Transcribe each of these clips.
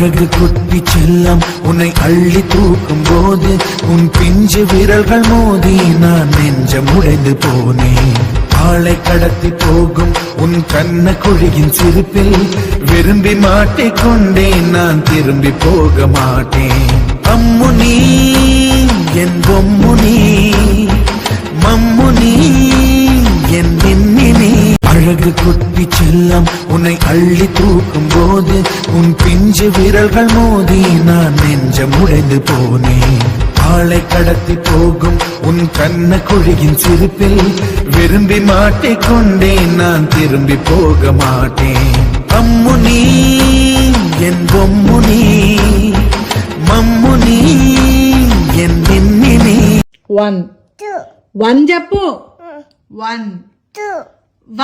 அழகு குட்டி செல்லம் உன்னை அள்ளி தூக்கும் போது உன் பிஞ்சு விரல்கள் மோதி நான் நெஞ்சம் உடைந்து போனேன். ஆளை கடத்தி போகும் உன் கண்ண குழியின் சிரிப்பில் விரும்பி மாட்டிக்கொண்டேன். நான் திரும்பி போக மாட்டேன். அம்மு நீ என் பொம்மு நீ, மம்மு நீ என் மின்னி நீ. அழகு குட்டி செல்லம் உன்னை அள்ளி தூக்கும் போது உன் பிஞ்சு விரல்கள் மோதி நான் நெஞ்சம் உடைந்து போனேன். ஆளை கடத்தி போகும் உன் கண்ண குழியின் சிரிப்பில் விரும்பி மாட்டிக்கொண்டேன். நான் திரும்பி போக மாட்டேன். அம்மு நீ என் பொம்மு நீ, మమ్ము నీ ఎన్నిన్ని నీ. 1 2 1 చెప్పు. 1 2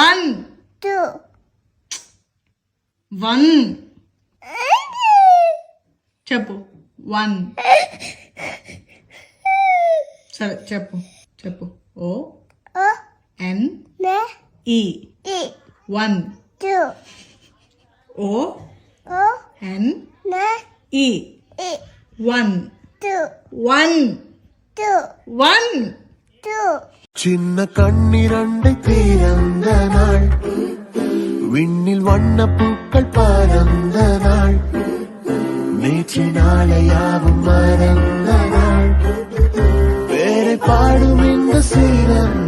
1 2 1 చెప్పు. 1 సరే చెప్పు చెప్పు. ఓ ఎన్ ఈ 1 2 ఓ ఎన్ ఈ 1 2 1 2 1 2. சின்ன கண்ணிரண்டை பிறந்த நாள், விண்ணில் வண்ண பூக்கள் பறந்த நாள், நேற்று நாளையாவும் மறந்த நாள், வேற பாடும் இந்த சீரம்